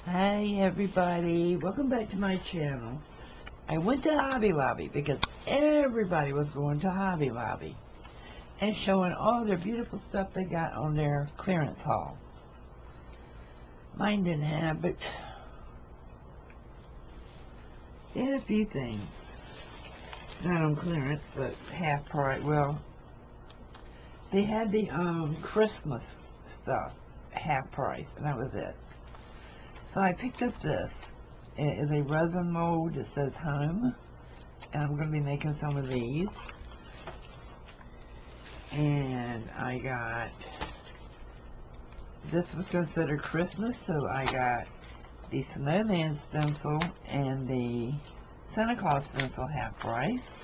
Hi everybody, welcome back to my channel. I went to Hobby Lobby because everybody was going to Hobby Lobby and showing all their beautiful stuff they got on their clearance haul. Mine didn't have, but they had a few things. Not on clearance, but half price. Well, they had the Christmas stuff, half price, and that was it. So I picked up this. It is a resin mold that says home, and I'm going to be making some of these. And I got, this was considered Christmas, so I got the snowman stencil and the Santa Claus stencil half price.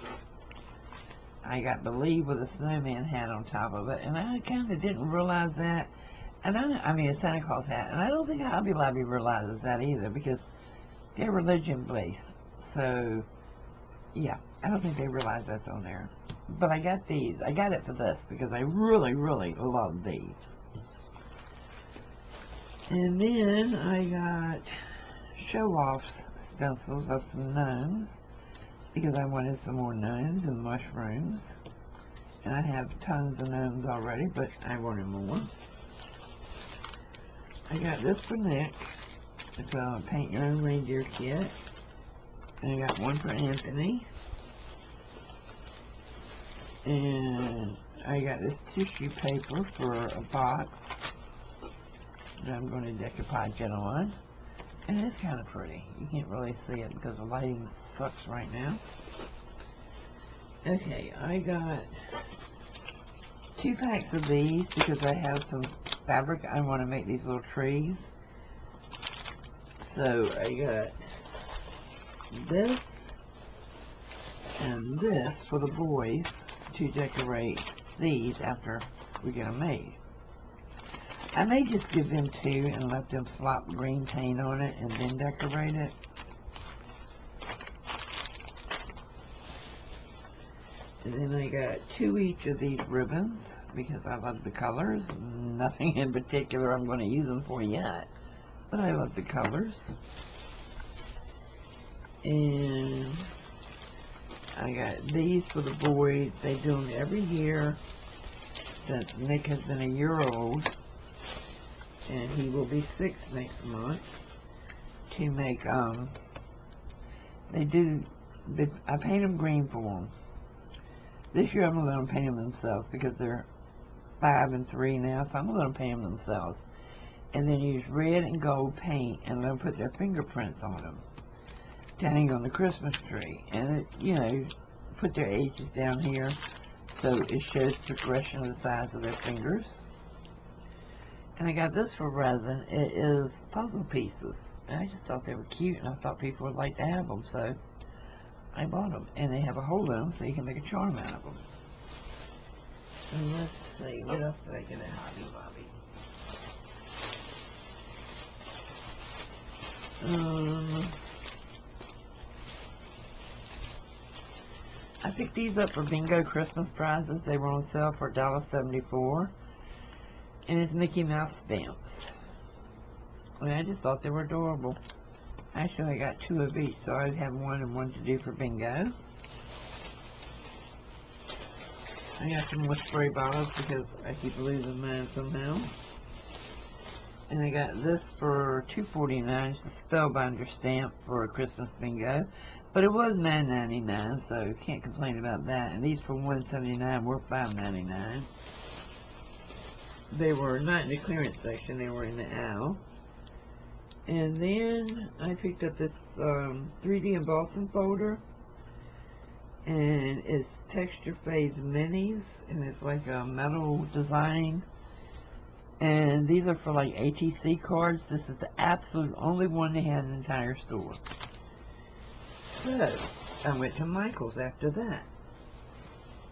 I got Believe with a snowman hat on top of it, and I kind of didn't realize that. And I mean a Santa Claus hat, and I don't think Hobby Lobby realizes that either, because they're religion based. So yeah, I don't think they realize that's on there. But I got these. I got it for this because I really, really love these. And then I got show-offs stencils of some gnomes because I wanted some more gnomes and mushrooms. And I have tons of gnomes already, but I wanted more. I got this for Nick. It's a paint your own reindeer kit. And I got one for Anthony. And I got this tissue paper for a box that I'm going to decoupage it on. And it's kind of pretty. You can't really see it because the lighting sucks right now. Okay, I got 2 packs of these because I have some fabric. I want to make these little trees. So I got this and this for the boys to decorate these after we get them made. I may just give them 2 and let them slop green paint on it and then decorate it. And then I got 2 each of these ribbons because I love the colors. Nothing in particular I'm going to use them for yet, but I love the colors. And I got these for the boys. They do them every year since Nick has been a year old, and he will be 6 next month. To make I paint them green for them. This year I'm going to let them paint them themselves because they're 5 and 3 now, so I'm going to let them paint them themselves. And then use red and gold paint and let them put their fingerprints on them to hang on the Christmas tree. And, you know, put their ages down here so it shows progression of the size of their fingers. And I got this for resin. It is puzzle pieces. And I just thought they were cute, and I thought people would like to have them, so I bought them. And they have a hole in them so you can make a charm out of them. And let's see, what else did I get at Hobby Lobby? I picked these up for bingo Christmas prizes. They were on sale for $1.74. And it's Mickey Mouse stamps. And I just thought they were adorable. Actually, I got 2 of each, so I'd have 1 and 1 to do for bingo. I got some more spray bottles because I keep losing mine somehow. And I got this for $2.49. It's a Spellbinder stamp for a Christmas bingo. But it was $9.99, so can't complain about that. And these for $1.79 were $5.99. They were not in the clearance section, they were in the aisle. And then I picked up this 3D embossing folder. And it's Texture Phase Minis, and it's like a metal design. And these are for like ATC cards. This is the absolute only one they had in the entire store. So I went to Michael's after that.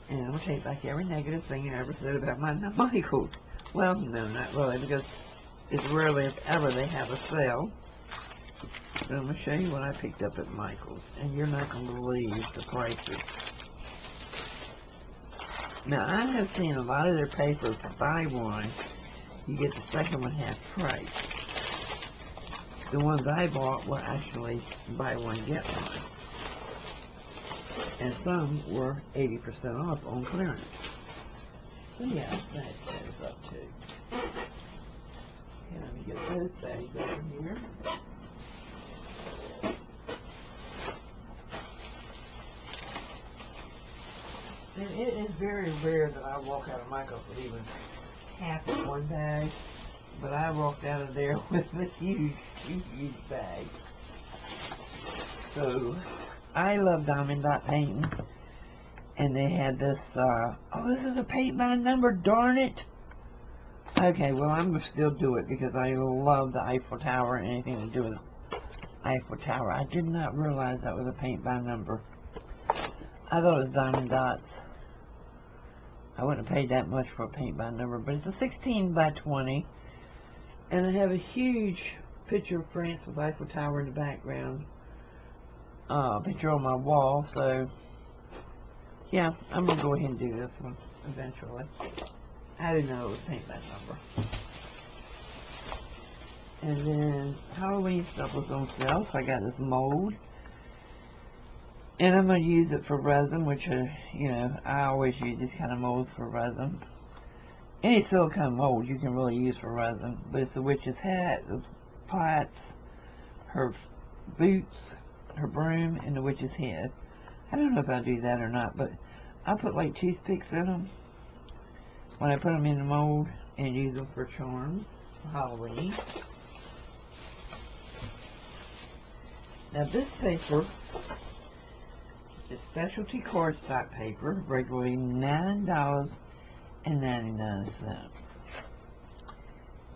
And I'm going to take back every negative thing I ever said about my Michael's. Well, no, not really, because it's rarely, if ever, they have a sale. But I'm going to show you what I picked up at Michael's, and you're not going to believe the prices. Now, I have seen a lot of their papers, buy one, you get the second one half price. the ones I bought were actually buy one, get one. And some were 80% off on clearance. So yeah, that goes up too. Okay, let me get those bags over here. And it is very rare that I walk out of Michael's with even half of one bag, but I walked out of there with a huge bag. So, I love Diamond Dot painting, and they had this, oh, this is a paint by number, darn it! Okay, well, I'm going to still do it because I love the Eiffel Tower and anything to do with Eiffel Tower. I did not realize that was a paint by number. I thought it was Diamond Dots. I wouldn't have paid that much for a paint by number, but it's a 16 by 20. And I have a huge picture of France with Eiffel Tower in the background. Picture on my wall, so yeah, I'm going to go ahead and do this one eventually. I didn't know it was paint by number. And then Halloween stuff was on sale, so I got this mold. And I'm going to use it for resin, which, you know, I always use these kind of molds for resin. Any silicone mold you can really use for resin. But it's the witch's hat, the pots, her boots, her broom, and the witch's head. I don't know if I'll do that or not, but I put like toothpicks in them when I put them in the mold and use them for charms for Halloween. Now this paper is specialty cardstock paper, regularly $9.99.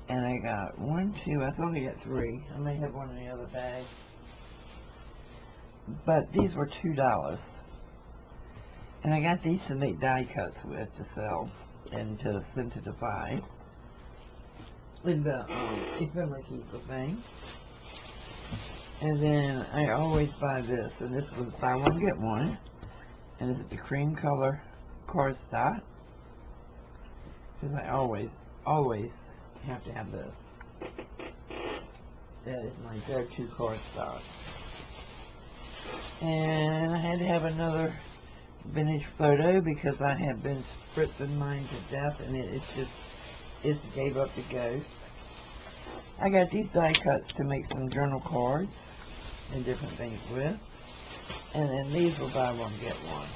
And I got 1, 2, I thought I got 3. I may have one in the other bag. But these were $2. And I got these to make die cuts with to sell and to send to Defy. In the ephemera keeper thing. And then I always buy this, and this was buy one get one, and this is the cream color cardstock, because I always have to have this. That is my go-to cardstock. And I had to have another vintage photo because I have been spritzing mine to death, and it gave up the ghost. I got these die cuts to make some journal cards and different things with. And then these will buy one, get one.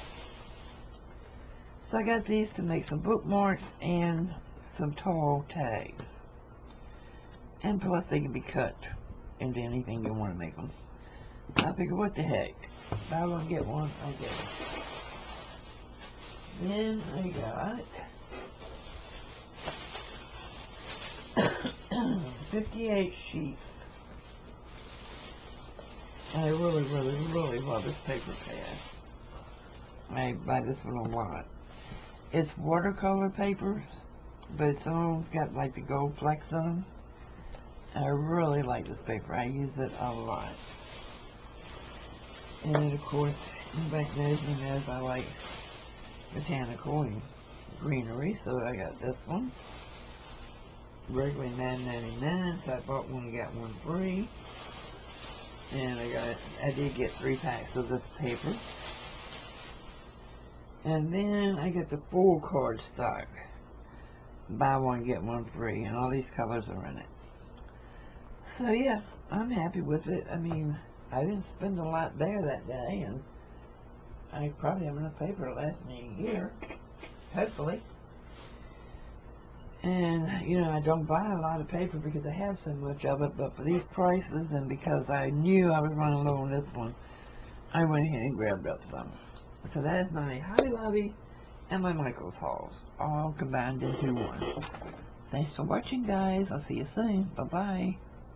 So I got these to make some bookmarks and some tall tags. And plus they can be cut into anything you want to make them. So I figured, what the heck? Buy one, get one, I get it. Then I got 58 sheets. I really love this paper pad. I buy this one a lot. It's watercolor papers, but some of them's got like the gold flecks on them. I really like this paper. I use it a lot. And then of course, anybody knows me knows I like botanical and greenery, so I got this one. Regularly $9.99, so I bought one and got one free. And I did get 3 packs of this paper. And then I get the full cardstock. Buy one, get one free, and all these colors are in it. So yeah, I'm happy with it. I mean, I didn't spend a lot there that day, and I probably have enough paper to last me a year, hopefully. And, you know, I don't buy a lot of paper because I have so much of it, but for these prices and because I knew I was running low on this one, I went ahead and grabbed up some. So that is my Hobby Lobby and my Michael's hauls, all combined into one. Thanks for watching, guys. I'll see you soon. Bye-bye.